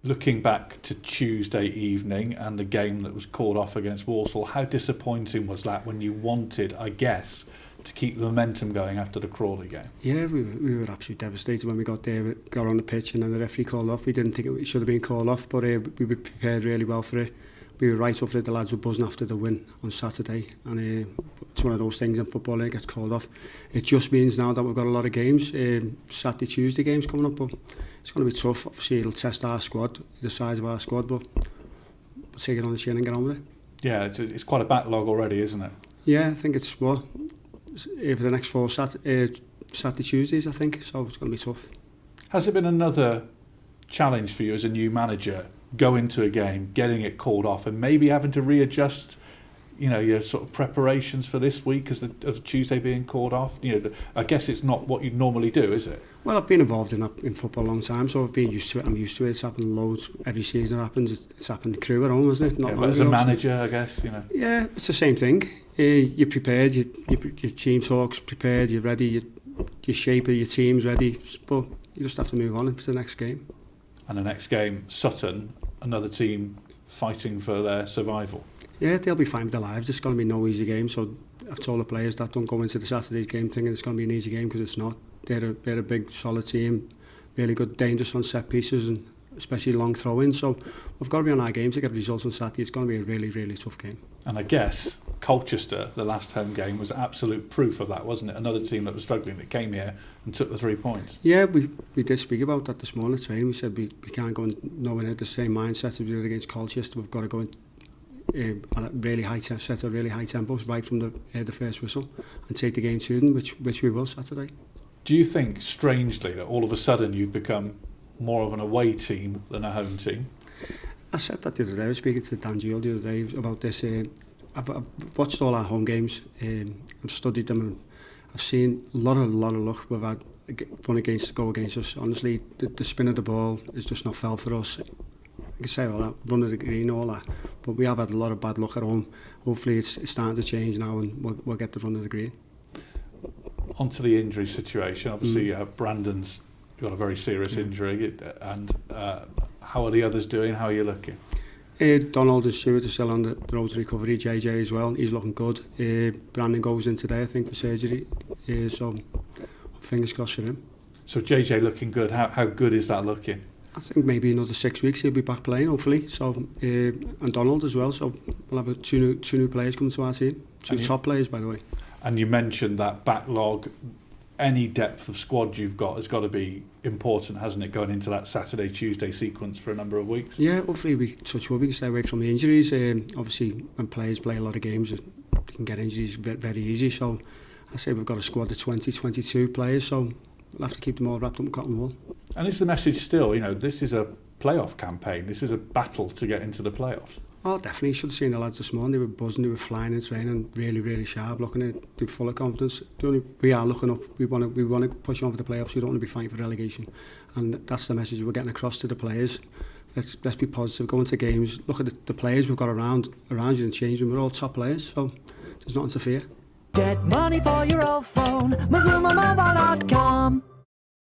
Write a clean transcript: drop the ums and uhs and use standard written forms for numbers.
Looking back to Tuesday evening and the game that was called off against Walsall, how disappointing was that when you wanted, I guess, to keep the momentum going after the Crawley game? Yeah, we were absolutely devastated when we got there, got on the pitch and then the referee called off. We didn't think it should have been called off, but we were prepared really well for it. We were right up for it. The lads were buzzing after the win on Saturday, and it's one of those things in football, it gets called off. It just means now that we've got a lot of games, Saturday, Tuesday games coming up, but it's going to be tough. Obviously it'll test our squad, the size of our squad, but we'll take it on the chin and get on with it. Yeah, it's quite a backlog already, isn't it? Yeah, I think it's over the next 4 Saturday, Tuesdays, I think, so it's going to be tough. Has it been another challenge for you as a new manager, go into a game, getting it called off, and maybe having to readjust, your sort of preparations for this week as Tuesday being called off? I guess it's not what you'd normally do, is it? Well, I've been involved in football a long time, so I've been used to it. I'm used to it. It's happened loads. Every season it happens. It's happened to crew at home, isn't it? But as a manager, I guess, Yeah, it's the same thing. You're prepared. Your team talks prepared. You're ready. Your shape of your team's ready. But you just have to move on for the next game. And the next game, Sutton, another team fighting for their survival. Yeah, they'll be fine with their lives. It's going to be no easy game. So I've told the players that don't go into the Saturday's game thinking it's going to be an easy game, because it's not. They're a big, solid team, really good, dangerous on set pieces, and especially long throw-ins. So we've got to be on our game to get results on Saturday. It's going to be a really, really tough game. And I guess Colchester, the last home game, was absolute proof of that, wasn't it? Another team that was struggling that came here and took the 3 points. Yeah, we did speak about that this morning at training. We said we can't go in nowhere near the same mindset as we did against Colchester. We've got to go in on a really high set of really high tempos right from the first whistle and take the game to them, which we will Saturday. Do you think, strangely, that all of a sudden you've become more of an away team than a home team? I said that the other day. I was speaking to Dan Gill the other day about this. I've watched all our home games and studied them, and I've seen a lot of luck we've had go against us. Honestly, the spin of the ball is just not fell for us. I can say all that, run of the green, all that, but we have had a lot of bad luck at home. Hopefully it's starting to change now, and we'll get the run of the green. Onto the injury situation. Obviously, Brandon's got a very serious injury, and how are the others doing? How are you looking? Donald and Stuart are still on the road to recovery. JJ as well, he's looking good. Brandon goes in today, I think, for surgery, so fingers crossed for him. So JJ looking good. How good is that looking? I think maybe another 6 weeks he'll be back playing, hopefully. So and Donald as well. So we'll have two new players coming to our team. Two top players, by the way. And you mentioned that backlog. Any depth of squad you've got has got to be important, hasn't it, going into that Saturday, Tuesday sequence for a number of weeks? Yeah, hopefully we can stay away from the injuries. Obviously, when players play a lot of games, they can get injuries very easy. So I say we've got a squad of 20, 22 players, so we'll have to keep them all wrapped up in cotton wool. And is the message still, this is a playoff campaign, this is a battle to get into the playoffs? Oh, definitely. You should have seen the lads this morning. They were buzzing, they were flying in training, really, really sharp, looking at it, they're full of confidence. We are looking up. We want to push on for the playoffs. We don't want to be fighting for relegation, and that's the message we're getting across to the players. Let's be positive. Go into games. Look at the players we've got around you and change them. We're all top players, so there's nothing to fear. Get money for your old phone. MazumaMobile.com.